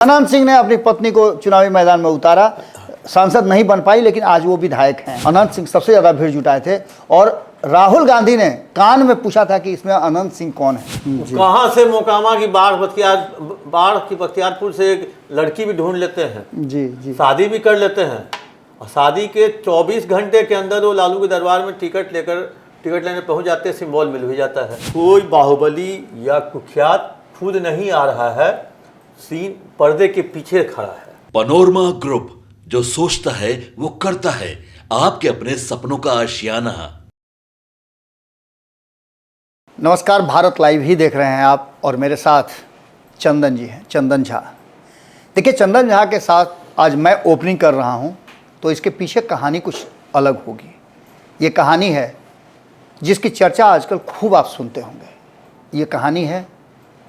अनंत सिंह ने अपनी पत्नी को चुनावी मैदान में उतारा। सांसद नहीं बन पाई, लेकिन आज वो विधायक हैं। अनंत सिंह सबसे ज्यादा भीड़ जुटाए थे और राहुल गांधी ने कान में पूछा था कि इसमें अनंत सिंह कौन है। कहां से मोकामा की बाढ़ की बख्तियारपुर से एक लड़की भी ढूंढ लेते हैं जी जी, शादी भी कर लेते हैं और शादी के 24 घंटे के अंदर वो लालू के दरबार में टिकट लेने पहुंच जाते हैं, सिंबल मिल भी जाता है। कोई बाहुबली या कुख्यात खुद नहीं आ रहा है, सीन पर्दे के पीछे खड़ा है। पनोरमा ग्रुप, जो सोचता है वो करता है। आपके अपने सपनों का आशियाना। नमस्कार, भारत लाइव ही देख रहे हैं आप और मेरे साथ चंदन जी हैं, चंदन झा। देखिए, चंदन झा के साथ आज मैं ओपनिंग कर रहा हूं, तो इसके पीछे कहानी कुछ अलग होगी। ये कहानी है जिसकी चर्चा आजकल खूब आप सुनते होंगे। ये कहानी है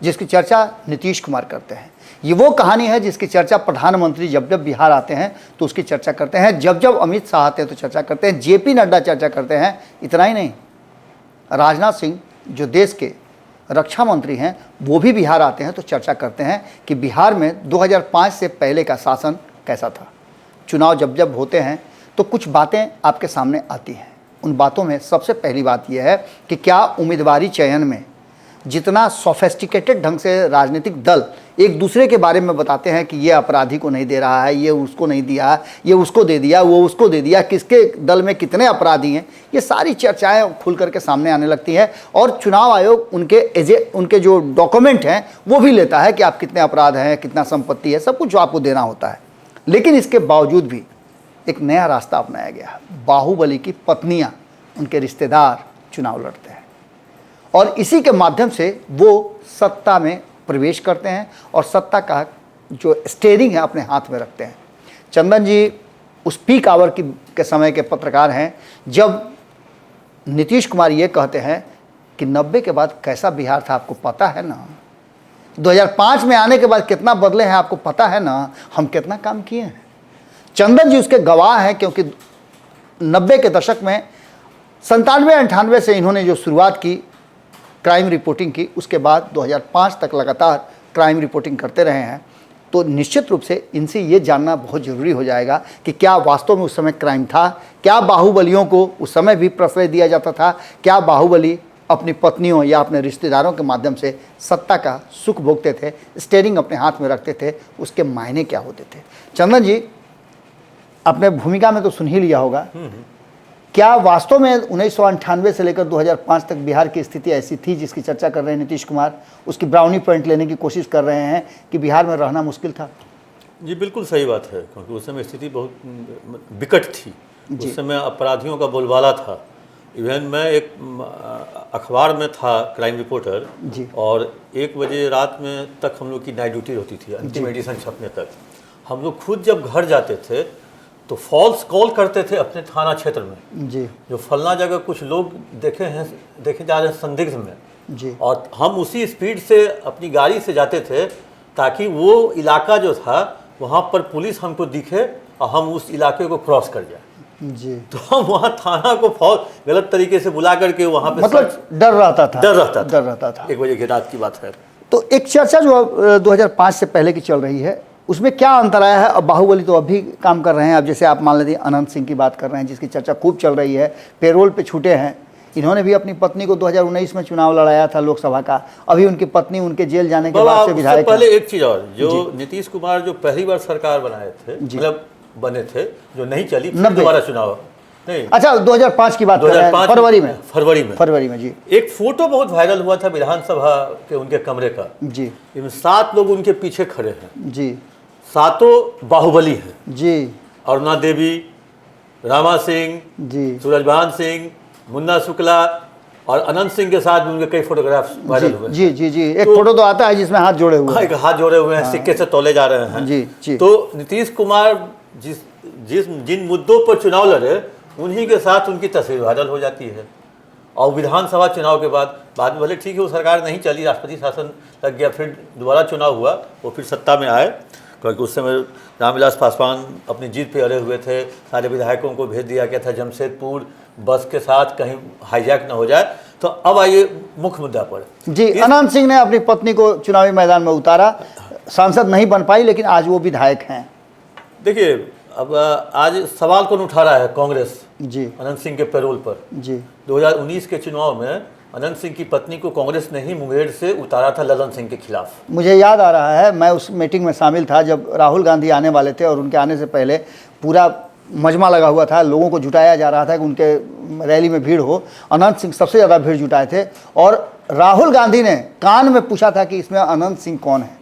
जिसकी चर्चा नीतीश कुमार करते हैं। ये वो कहानी है जिसकी चर्चा प्रधानमंत्री जब जब बिहार आते हैं तो उसकी चर्चा करते हैं, जब जब अमित शाह आते हैं तो चर्चा करते हैं, जेपी नड्डा चर्चा करते हैं। इतना ही नहीं, राजनाथ सिंह जो देश के रक्षा मंत्री हैं वो भी बिहार आते हैं तो चर्चा करते हैं कि बिहार में 2005 से पहले का शासन कैसा था। चुनाव जब जब होते हैं तो कुछ बातें आपके सामने आती हैं। उन बातों में सबसे पहली बात यह है कि क्या उम्मीदवारी चयन में जितना सोफेस्टिकेटेड ढंग से राजनीतिक दल एक दूसरे के बारे में बताते हैं कि ये अपराधी को नहीं दे रहा है, ये उसको नहीं दिया, ये उसको दे दिया, वो उसको दे दिया, किसके दल में कितने अपराधी हैं, ये सारी चर्चाएं खुल करके सामने आने लगती हैं। और चुनाव आयोग उनके जो डॉक्यूमेंट हैं वो भी लेता है कि आप कितने अपराध हैं, कितना संपत्ति है, सब कुछ जो आपको देना होता है। लेकिन इसके बावजूद भी एक नया रास्ता अपनाया गया। बाहुबली की पत्नियाँ, उनके रिश्तेदार चुनाव लड़ते हैं और इसी के माध्यम से वो सत्ता में प्रवेश करते हैं और सत्ता का जो स्टीयरिंग है अपने हाथ में रखते हैं। चंदन जी उस पीक आवर के समय के पत्रकार हैं जब नीतीश कुमार ये कहते हैं कि 90 के बाद कैसा बिहार था आपको पता है ना, 2005 में आने के बाद कितना बदले हैं आपको पता है ना, हम कितना काम किए हैं। चंदन जी उसके गवाह हैं, क्योंकि 90 के दशक में 97-98 से इन्होंने जो शुरुआत की क्राइम रिपोर्टिंग की, उसके बाद 2005 तक लगातार क्राइम रिपोर्टिंग करते रहे हैं। तो निश्चित रूप से इनसे ये जानना बहुत ज़रूरी हो जाएगा कि क्या वास्तव में उस समय क्राइम था, क्या बाहुबलियों को उस समय भी प्रश्रय दिया जाता था, क्या बाहुबली अपनी पत्नियों या अपने रिश्तेदारों के माध्यम से सत्ता का सुख भोगते थे, स्टीयरिंग अपने हाथ में रखते थे, उसके मायने क्या होते थे। चंदन जी, अपने भूमिका में तो सुन ही लिया होगा, क्या वास्तव में 1998 से लेकर 2005 तक बिहार की स्थिति ऐसी थी जिसकी चर्चा कर रहे हैं नीतीश कुमार, उसकी ब्राउनी पॉइंट लेने की कोशिश कर रहे हैं कि बिहार में रहना मुश्किल था? जी बिल्कुल सही बात है, क्योंकि उस समय स्थिति बहुत विकट थी। उस समय अपराधियों का बोलबाला था। इवन मैं एक अखबार में था, क्राइम रिपोर्टर जी, और 1 बजे रात में तक हम लोग की नाइट ड्यूटी होती थी, अंतिम एडिशन छपने तक। हम लोग खुद जब घर जाते थे तो फॉल्स कॉल करते थे अपने थाना क्षेत्र में जी, जो फलना जगह कुछ लोग देखे जा रहे हैं संदिग्ध में जी, और हम उसी स्पीड से अपनी गाड़ी से जाते थे ताकि वो इलाका जो था वहाँ पर पुलिस हमको दिखे और हम उस इलाके को क्रॉस कर जाए जी। तो हम वहाँ थाना को गलत तरीके से बुला करके वहाँ पे मतलब डर रहता था। 1 बजे की रात की बात है। तो एक चर्चा जो 2005 से पहले की चल रही है, उसमें क्या अंतर आया है? अब बाहुबली तो अभी काम कर रहे हैं। अब जैसे आप मान लीजिए अनंत सिंह की बात कर रहे हैं जिसकी चर्चा खूब चल रही है, पेरोल पे छूटे हैं। इन्होंने भी अपनी पत्नी को 2019 में चुनाव लड़ाया था लोकसभा का। अभी उनकी पत्नी उनके जेल जाने के बाद से विधायक। पहले एक चीज़ और, जो नीतीश कुमार जो पहली बार सरकार बनाए थे, मतलब बने थे, जो नहीं चली, दोबारा चुनाव नहीं। अच्छा, 2005 की बात कर रहे हैं, फरवरी में जी। एक फोटो बहुत वायरल हुआ था विधानसभा के उनके कमरे का जी, 7 लोग उनके पीछे खड़े हैं जी, 7 बाहुबली हैं जी, अरुणा देवी, रामा सिंह जी, सूरजभान सिंह, मुन्ना शुक्ला और अनंत सिंह के साथ भी उनके कई फोटोग्राफ्स वायरल हुए जी जी जी। एक फोटो तो आता है जिसमें हाथ जोड़े हुए हैं, हाथ जोड़े हुए हैं, सिक्के से तोले जा रहे हैं जी जी। तो नीतीश कुमार जिन मुद्दों पर चुनाव लड़े उन्हीं के साथ उनकी तस्वीर वायरल हो जाती है। और विधानसभा चुनाव के बाद में भले ठीक है वो सरकार नहीं चली, राष्ट्रपति शासन लग गया, फिर दोबारा चुनाव हुआ, वो फिर सत्ता में आए, क्योंकि उस समय रामविलास पासवान अपनी जीत पे अड़े हुए थे। सारे विधायकों को भेज दिया गया था जमशेदपुर बस के साथ, कहीं हाईजैक न हो जाए। तो अब आइए मुख्य मुद्दा पर जी। अनंत सिंह ने अपनी पत्नी को चुनावी मैदान में उतारा। सांसद नहीं बन पाई, लेकिन आज वो विधायक हैं। देखिए, अब आज सवाल कौन उठा रहा है? कांग्रेस जी अनंत सिंह के पैरोल पर। जी 2019 के चुनाव में अनंत सिंह की पत्नी को कांग्रेस ने ही मुंगेर से उतारा था ललन सिंह के खिलाफ। मुझे याद आ रहा है, मैं उस मीटिंग में शामिल था जब राहुल गांधी आने वाले थे और उनके आने से पहले पूरा मजमा लगा हुआ था, लोगों को जुटाया जा रहा था कि उनके रैली में भीड़ हो। अनंत सिंह सबसे ज़्यादा भीड़ जुटाए थे और राहुल गांधी ने कान में पूछा था कि इसमें अनंत सिंह कौन है,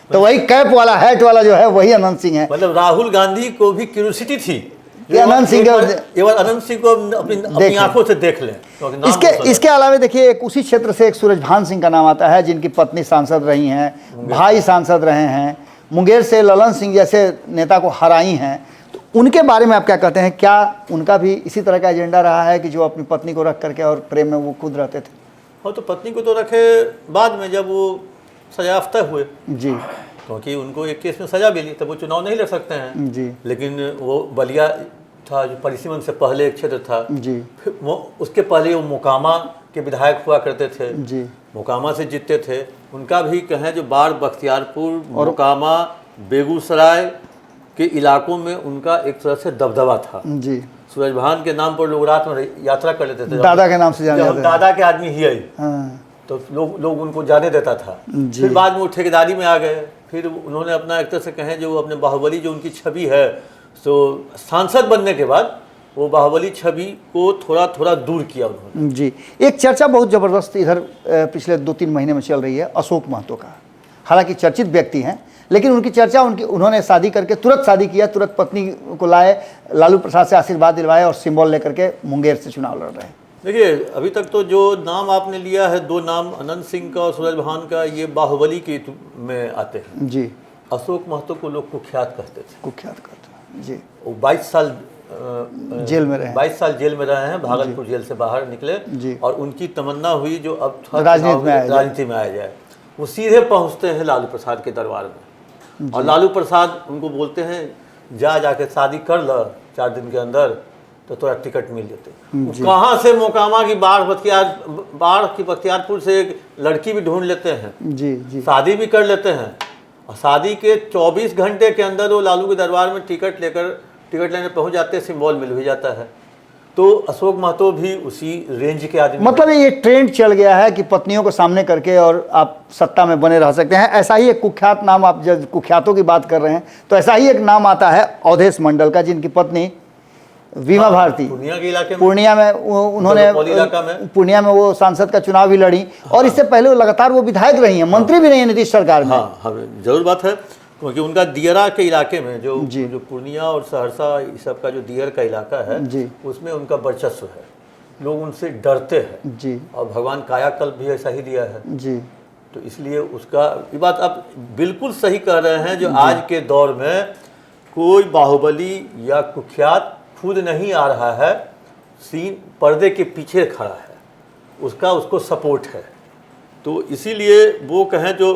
तो वही कैप वाला, हैट वाला जो है वही अनंत सिंह है। मतलब राहुल गांधी को भी क्यूरियोसिटी थी कि अनंत सिंह एक बार अनंत सिंह को अपनी आंखों से देख लें। इसके अलावा देखिए, एक उसी क्षेत्र से एक सूरजभान सिंह का नाम आता है, जिनकी पत्नी सांसद रही हैं, भाई सांसद रहे हैं, मुंगेर से ललन सिंह जैसे नेता को हराई हैं। तो उनके बारे में आप क्या कहते हैं? क्या उनका भी इसी तरह का एजेंडा रहा है कि जो अपनी पत्नी को रख करके और प्रेम में वो खुद रहते थे? हाँ, तो पत्नी को तो रखे बाद में, जब वो सजायाफ्ता हुए जी, क्योंकि उनको एक केस में सजा मिली, तब वो चुनाव नहीं लड़ सकते हैं जी, लेकिन वो बलिया था जो परिसीमन से पहले एक क्षेत्र था जी, फिर वो उसके पहले वो मोकामा के विधायक हुआ करते थे, जी, मोकामा से जीतते थे। उनका भी कहें जो बाढ़, बख्तियारपुर, मोकामा, बेगूसराय के इलाकों में उनका एक तरह से दबदबा था। जी, सूरजभान के नाम पर लोग रात में यात्रा कर लेते थे, दादा के नाम से जाने जाते थे। दादा के आदमी ही आई, हाँ, तो लोग उनको जाने देता था। जी। फिर बाद में वो ठेकेदारी में आ गए, फिर उन्होंने अपना एक तरह से कहें जो अपने बाहुबली जो उनकी छवि है, तो सांसद बनने के बाद वो बाहुबली छवि को थोड़ा थोड़ा दूर किया उन्होंने। जी। एक चर्चा बहुत ज़बरदस्त इधर पिछले 2-3 महीने में चल रही है अशोक महतो का। हालांकि चर्चित व्यक्ति हैं, लेकिन उनकी चर्चा उन्होंने शादी करके तुरंत शादी किया, तुरंत पत्नी को लाए, लालू प्रसाद से आशीर्वाद दिलवाए और सिंबल लेकर के मुंगेर से चुनाव लड़ रहे हैं। देखिए, अभी तक तो जो नाम आपने लिया है, 2 नाम अनंत सिंह का और सूरजभान का, ये बाहुबली के में आते हैं। जी, अशोक महतो को लोग कुख्यात कहते थे। कुख्यात करते हैं जी। वो 22 साल जेल में रहे। 22 साल जेल में रहे हैं, भागलपुर जेल से बाहर निकले जी। और उनकी तमन्ना हुई जो अब राजनीति में आ जाए। वो सीधे पहुंचते हैं लालू प्रसाद के दरबार में और लालू प्रसाद उनको बोलते हैं जाके शादी कर ल 4 दिन के अंदर, तो थोड़ा टिकट मिल जाते। कहाँ से मोकामा की बाढ़ की बख्तियारपुर से एक लड़की भी ढूंढ लेते हैं, जी, जी, शादी भी कर लेते हैं और शादी के 24 घंटे के अंदर वो लालू के दरबार में टिकट लेने पहुंच जाते हैं, सिंबल मिल भी जाता है। तो अशोक महतो भी उसी रेंज के आदमी। मतलब ये ट्रेंड चल गया है कि पत्नियों को सामने करके और आप सत्ता में बने रह सकते हैं। ऐसा ही एक कुख्यात नाम, आप जब कुख्यातों की बात कर रहे हैं तो ऐसा ही एक नाम आता है अवधेश मंडल का, जिनकी पत्नी वीमा भारती पूर्णिया के इलाके में, पूर्णिया में उन्होंने पूर्णिया में वो सांसद का चुनाव भी लड़ी और इससे पहले वो लगातार वो विधायक रही हैं, मंत्री भी रही हैं नीतीश सरकार में। हाँ, जरूर बात है, क्योंकि उनका दियरा के इलाके में जो पूर्णिया और सहरसा इस सब का जो दियर का इलाका है जी, उसमें उनका वर्चस्व है, लोग उनसे डरते हैं जी, और भगवान कायाकल्प भी ऐसा ही दिया है जी। तो इसलिए उसका ये बात आप बिल्कुल सही कह रहे हैं। जो आज के दौर में कोई बाहुबली या कुख्यात खुद नहीं आ रहा है, सीन पर्दे के पीछे खड़ा है, उसको सपोर्ट है। तो इसीलिए वो कहें जो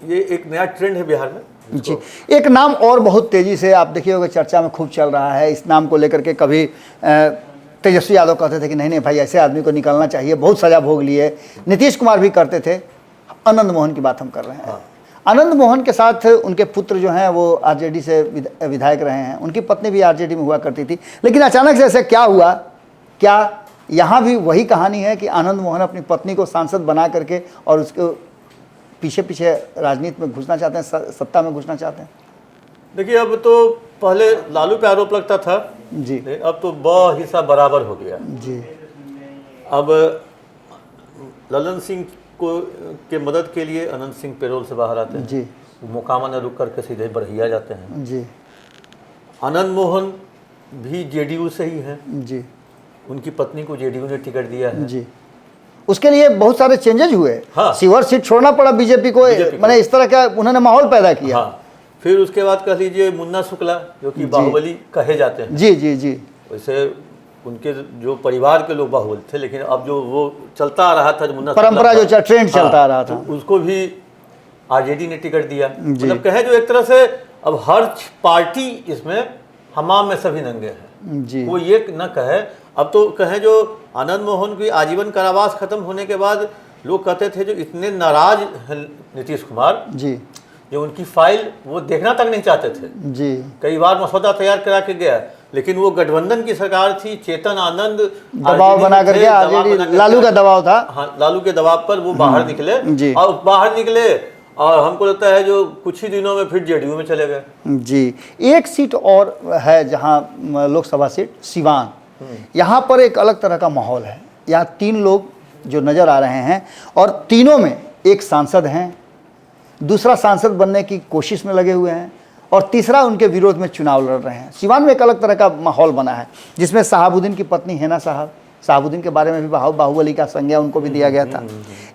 ये एक नया ट्रेंड है बिहार में। जी, एक नाम और बहुत तेज़ी से आप देखिए होगा चर्चा में खूब चल रहा है। इस नाम को लेकर के कभी तेजस्वी यादव कहते थे कि नहीं भाई ऐसे आदमी को निकलना चाहिए, बहुत सजा भोग लिए। नीतीश कुमार भी करते थे। आनंद मोहन की बात हम कर रहे हैं। हाँ। आनंद मोहन के साथ उनके पुत्र जो हैं वो आरजेडी से विधायक रहे हैं, उनकी पत्नी भी आरजेडी में हुआ करती थी। लेकिन अचानक से ऐसा क्या हुआ? क्या यहाँ भी वही कहानी है कि आनंद मोहन अपनी पत्नी को सांसद बना करके और उसको पीछे राजनीति में घुसना चाहते हैं, सत्ता में घुसना चाहते हैं? देखिए, अब तो पहले लालू पे आरोप लगता था जी, अब तो ब हिस्सा बराबर हो गया जी। अब ललन सिंह को के मदद के लिए अनंत सिंह पैरोल से बाहर आते हैं जी, मोकामा न रुक करके सीधे बरहिया जाते हैं जी, आनंद मोहन भी जेडीयू से ही हैं, जी, उनकी पत्नी को जेडीयू ने टिकट दिया है जी। उसके लिए बहुत सारे चेंजेज हुए। हाँ। शिवर सीट छोड़ना पड़ा बीजेपी को, मैंने इस तरह का उन्होंने माहौल पैदा किया। हाँ, फिर उसके बाद कह लीजिए मुन्ना शुक्ला जो कि बाहुबली कहे जाते हैं। जी, जी, जी। वैसे उनके जो परिवार के लोग बाहुबली थे, लेकिन अब जो वो चलता आ रहा था जो मुन्ना परंपरा शुक्ला जो ट्रेंड चलता आ रहा था, तो उसको भी आरजेडी ने टिकट दिया। मतलब कहे जो एक तरह से अब हर पार्टी इसमें हमाम में सभी नंगे हैं। जी, वो ये न कहे, अब तो कहें जो आनंद मोहन की आजीवन कारावास खत्म होने के बाद लोग कहते थे जो इतने नाराज हैं नीतीश कुमार, जी जो उनकी फाइल वो देखना तक नहीं चाहते थे। जी कई बार मसौदा तैयार करा के गया, लेकिन वो गठबंधन की सरकार थी, चेतन आनंद दबाव बना करके आरजेडी, लालू का दबाव था। हाँ, लालू के दबाव पर वो बाहर निकले जी। और बाहर निकले और हमको लगता है जो कुछ ही दिनों में फिर जेडीयू में चले गए। जी, एक सीट और है जहां लोकसभा सीट सिवान, यहाँ पर एक अलग तरह का माहौल है। यहाँ 3 लोग जो नज़र आ रहे हैं और तीनों में एक सांसद हैं, दूसरा सांसद बनने की कोशिश में लगे हुए हैं और तीसरा उनके विरोध में चुनाव लड़ रहे हैं। सिवान में एक अलग तरह का माहौल बना है, जिसमें शहाबुद्दीन की पत्नी हैना साहब, शहाबुद्दीन के बारे में भी बाहुबली का संज्ञा उनको भी दिया गया था।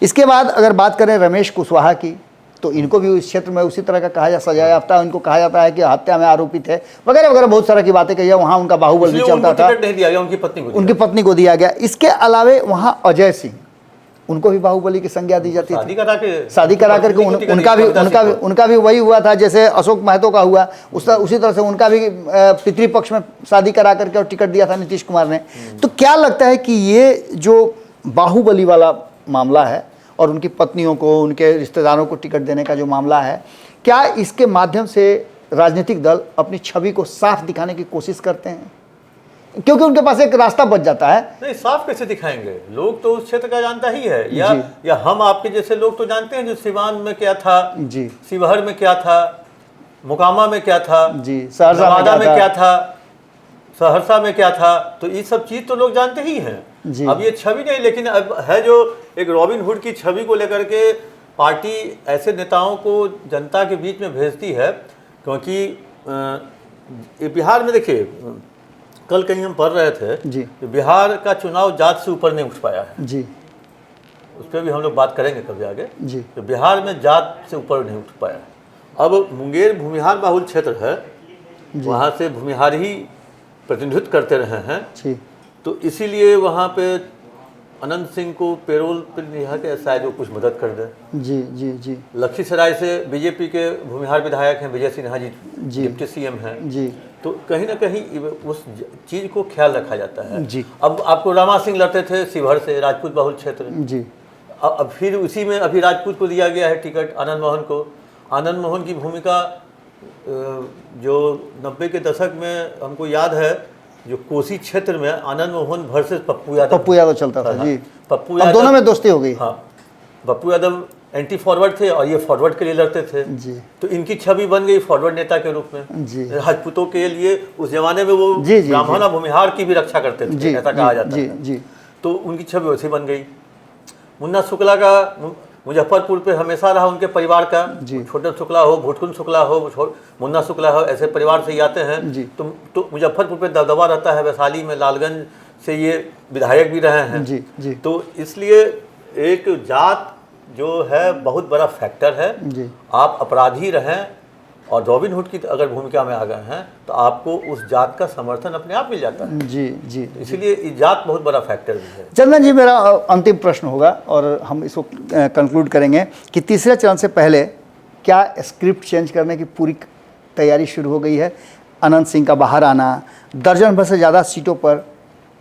इसके बाद अगर बात करें रमेश कुशवाहा की, तो इनको भी इस क्षेत्र में उसी तरह का कहा सजा याफ्ता, इनको कहा जाता है कि हत्या में आरोपित है वगैरह वगैरह, बहुत सारा की बातें कही है। वहाँ उनका बाहुबल भी चलता था, नहीं दिया गया, उनकी पत्नी को दिया गया। इसके अलावे वहाँ अजय सिंह, उनको भी बाहुबलि की संज्ञा दी जाती थी। शादी करा करके उनका भी वही हुआ था जैसे अशोक महतो का हुआ, उसी तरह से उनका भी पितृपक्ष में शादी करा करके और टिकट दिया था नीतीश कुमार ने। तो क्या लगता है कि ये जो बाहुबली वाला मामला है और उनकी पत्नियों को, उनके रिश्तेदारों को टिकट देने का जो मामला है, क्या इसके माध्यम से राजनीतिक दल अपनी छवि को साफ दिखाने की कोशिश करते हैं? क्योंकि उनके पास एक रास्ता बच जाता है। नहीं, साफ कैसे दिखाएंगे? लोग तो उस क्षेत्र का जानता ही है, या हम आपके जैसे लोग तो जानते हैं जो सिवान में क्या था, जी, शिवहर में क्या था, मोकामा में क्या था, जी, सहरसा में क्या था, सहरसा में क्या था, तो ये सब चीज तो लोग जानते ही हैं। अब ये छवि नहीं, लेकिन अब है जो एक रॉबिन हुड की छवि को लेकर के पार्टी ऐसे नेताओं को जनता के बीच में भेजती है, क्योंकि बिहार में देखिए, कल कहीं हम पढ़ रहे थे कि बिहार का चुनाव जात से ऊपर नहीं उठ पाया है जी, उस पर भी हम लोग बात करेंगे कभी आगे जी। तो बिहार में जात से ऊपर नहीं उठ पाया। अब मुंगेर भूमिहार बाहुल क्षेत्र है, वहाँ से भूमिहार ही प्रतिनिधित्व करते रहे हैं जी। तो इसीलिए वहाँ पे अनंत सिंह को पेरोल पर लिया के शायद वो कुछ मदद कर दे। जी जी जी। लखीसराय से बीजेपी के भूमिहार विधायक हैं विजय सिन्हा जी, डिप्टी सीएम हैं जी, तो कहीं ना कहीं उस चीज़ को ख्याल रखा जाता है जी। अब आपको रामा सिंह लड़ते थे शिवहर से, राजपूत बहुल क्षेत्र जी, अब फिर उसी में अभी राजपूत को दिया गया है टिकट, आनंद मोहन को। आनंद मोहन की भूमिका जो 90 के दशक में हमको याद है, जो कोसी क्षेत्र में आनंद मोहन वर्सेस पप्पू यादव चलता था जी। पप्पू यादव दोनों में दोस्ती हो गई। हाँ, पप्पू यादव एंटी फॉरवर्ड थे और ये फॉरवर्ड के लिए लड़ते थे जी। तो इनकी छवि बन गई फॉरवर्ड नेता के रूप में जी। राजपूतों के लिए उस जमाने में वो ब्राह्मण भूमिहार की भी रक्षा करते थे, ऐसा कहा जाता है, तो उनकी छवि वैसी बन गई। मुन्ना शुक्ला का मुजफ्फरपुर पे हमेशा रहा उनके परिवार का, छोटे शुक्ला हो, भुटकुन शुक्ला हो, मुन्ना शुक्ला हो, ऐसे परिवार से ही आते हैं तो मुजफ्फरपुर पे दबदबा रहता है। वैशाली में लालगंज से ये विधायक भी रहे हैं जी। तो इसलिए एक जात जो है बहुत बड़ा फैक्टर है जी। आप अपराधी रहें और रॉबिन हुड की अगर भूमिका में आ गए हैं तो आपको उस जात का समर्थन अपने आप मिल जाता है जी जी। इसलिए जात बहुत बड़ा फैक्टर भी है। चंदन जी, मेरा अंतिम प्रश्न होगा और हम इसको कंक्लूड करेंगे कि तीसरे चरण से पहले क्या स्क्रिप्ट चेंज करने की पूरी तैयारी शुरू हो गई है? अनंत सिंह का बाहर आना, दर्जन भर से ज़्यादा सीटों पर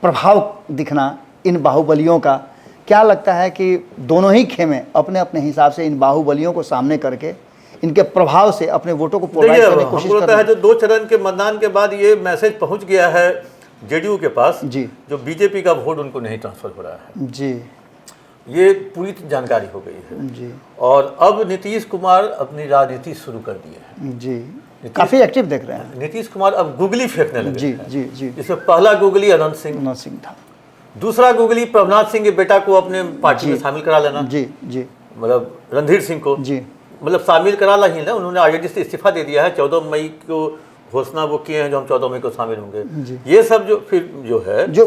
प्रभाव दिखना इन बाहुबलियों का, क्या लगता है कि दोनों ही खेमे अपने अपने हिसाब से इन बाहुबलियों को सामने करके इनके प्रभाव से अपने वोटों को पोलराइज करने की कोशिश कर रहे हैं? जो 2 चरण के मतदान के बाद ये मैसेज पहुंच गया है जेडीयू के पास जी, जो बीजेपी का वोट उनको नहीं ट्रांसफर हो रहा है जी, ये पूरी जानकारी हो गई है जी। और अब नीतीश कुमार अपनी राजनीति शुरू कर दी है जी, काफी एक्टिव देख रहे हैं। नीतीश कुमार अब गुगली फेंकने लगे जी जी जी। इसमें पहला गुगली अनंत सिंह था, दूसरा गुगली प्रभनाथ सिंह के बेटा को अपने पार्टी में शामिल करा लेना जी जी, मतलब रणधीर सिंह को जी, मतलब शामिल करा ला ही ना, उन्होंने आरजेडी से इस्तीफा दे दिया है। 14 मई को घोषणा वो किए हैं जो हम 14 मई को शामिल होंगे। ये सब जो फिर जो है जो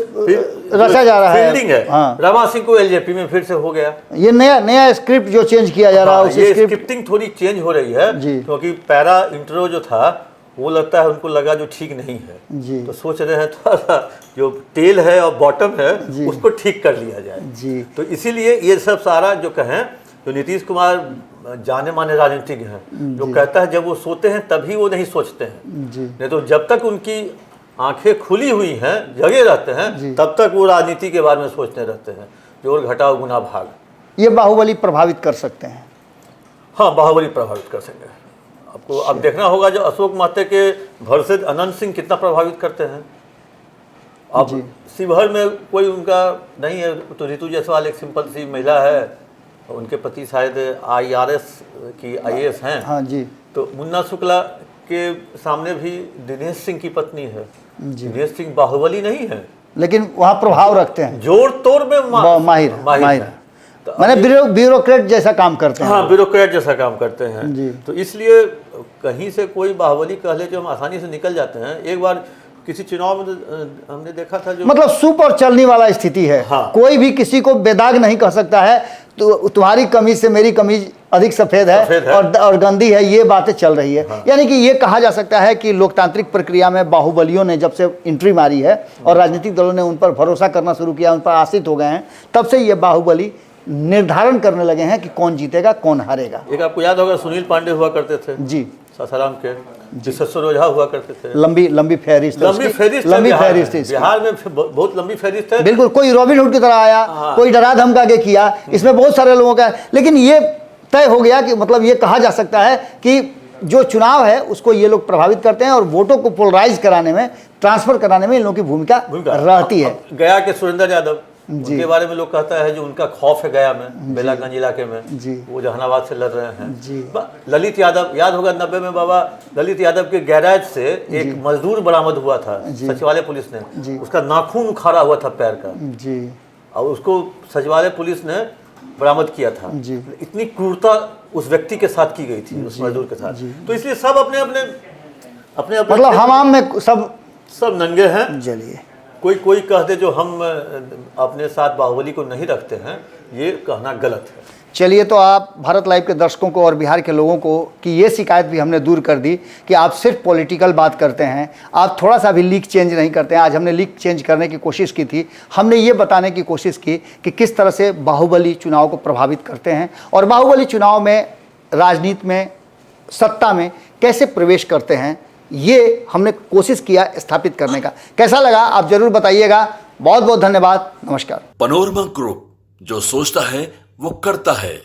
रचा जा रहा है फील्डिंग है हाँ। रमा सिंह को एलजेपी में फिर से हो गया। ये नया स्क्रिप्ट जो चेंज किया जा रहा है, ये स्क्रिप्टिंग थोड़ी चेंज हो रही है क्योंकि पैरा इंट्रो जो था वो लगता है उनको लगा जो ठीक नहीं है जी। तो सोच रहे हैं थोड़ा जो टेल है और बॉटम है उसको ठीक कर लिया जाए जी। तो इसीलिए ये सब सारा जो कहें, जो नीतीश कुमार जाने माने राजनीतिज्ञ हैं, जो कहता है जब वो सोते हैं तभी वो नहीं सोचते हैं जी। नहीं तो जब तक उनकी आंखें खुली हुई हैं, जगे रहते हैं, तब तक वो राजनीति के बारे में सोचते रहते हैं, जोर घटाओ गुना भाग। ये बाहुबली प्रभावित कर सकते हैं? हाँ, बाहुबली प्रभावित कर सकेंगे। आपको अब देखना होगा जो अशोक महते के वर्सेज अनंत सिंह कितना प्रभावित करते हैं। अब शिवहर में कोई उनका नहीं है, तो रितु जायसवाल एक सिंपल सी महिला है, उनके पति शायद IRS की IAS हैं। हाँ जी। तो मुन्ना शुक्ला के सामने भी दिनेश सिंह की पत्नी है। दिनेश सिंह बाहुबली नहीं है, लेकिन वहाँ प्रभाव रखते हैं, जोड़ तोड़ में माहिर है। तो मैंने ब्यूरोक्रेट जैसा काम करते हैं। हाँ, ब्यूरोक्रेट जैसा काम करते हैं। तो इसलिए कहीं से कोई बाहुबली कह ले जो हम आसानी से निकल जाते हैं। एक बार किसी चुनाव में हमने देखा था जो मतलब सुपर चलने वाला स्थिति है। हाँ। कोई भी किसी को बेदाग नहीं कह सकता है, तो तुम्हारी कमीज से मेरी कमीज अधिक सफेद है। और गंदी है, ये बातें चल रही है। हाँ। यानी कि ये कहा जा सकता है कि लोकतांत्रिक प्रक्रिया में बाहुबलियों ने जब से एंट्री मारी है और राजनीतिक दलों ने उन पर भरोसा करना शुरू किया, उन पर आश्रित हो गए हैं, तब से ये बाहुबली निर्धारण करने लगे हैं कि कौन जीतेगा कौन हारेगा। एक आपको याद होगा सुनील पांडे हुआ करते थे जी, सासाराम के, जिससे रोझा हुआ करते थे। लंबी फहरिस्त थी बिहार में बहुत लंबी फहरिस्त है। बिल्कुल, कोई रॉबिन हुड की तरह आया। हाँ। कोई डरा धमका के किया, इसमें बहुत सारे लोगों का, लेकिन ये तय हो गया कि मतलब ये कहा जा सकता है कि जो चुनाव है उसको ये लोग प्रभावित करते हैं और वोटों को पोलराइज कराने में, ट्रांसफर कराने में इन लोगों की भूमिका रहती है। गया के सुरेंद्र यादव उनके बारे में लोग कहता है जो उनका खौफ है गया में, बेलागंज इलाके में, वो जहानाबाद से लड़ रहे हैं। ललित यादव, याद होगा 90 में बाबा ललित यादव के गैराज से एक मजदूर बरामद हुआ था सचिवालय पुलिस ने, उसका नाखून उखाड़ा हुआ था पैर का, और उसको सचिवालय पुलिस ने बरामद किया था। इतनी क्रूरता उस व्यक्ति के साथ की गई थी, उस मजदूर के साथ। तो इसलिए सब अपने अपने मतलब हमाम में सब नंगे हैं। चलिए, कोई कह दे जो हम अपने साथ बाहुबली को नहीं रखते हैं, ये कहना गलत है। चलिए, तो आप भारत लाइव के दर्शकों को और बिहार के लोगों को कि ये शिकायत भी हमने दूर कर दी कि आप सिर्फ पॉलिटिकल बात करते हैं, आप थोड़ा सा भी लीक चेंज नहीं करते हैं। आज हमने लीक चेंज करने की कोशिश की थी। हमने ये बताने की कोशिश की कि किस तरह से बाहुबली चुनाव को प्रभावित करते हैं और बाहुबली चुनाव में, राजनीति में, सत्ता में कैसे प्रवेश करते हैं। ये हमने कोशिश किया स्थापित करने का। कैसा लगा आप जरूर बताइएगा। बहुत बहुत धन्यवाद, नमस्कार। पैनोरमा ग्रुप, जो सोचता है वो करता है।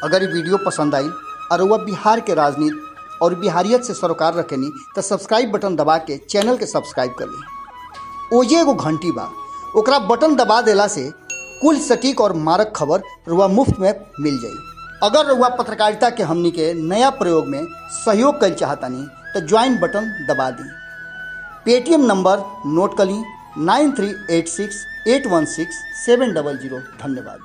अगर ये वीडियो पसंद आई और वह बिहार के राजनीति और बिहारियत से सरोकार रखेनी तो सब्सक्राइब बटन दबा के चैनल के सब्सक्राइब कर ली। ओजे एगो घंटी बा, ओकरा बटन दबा देला से कुल सटीक और मारक खबर रुआ मुफ्त में मिल जाई। अगर रुआ पत्रकारिता के हमनी के नया प्रयोग में सहयोग कर चाहतानी तो ज्वाइन बटन दबा दी। पेटीएम नंबर नोट कर ली 9386816700। धन्यवाद।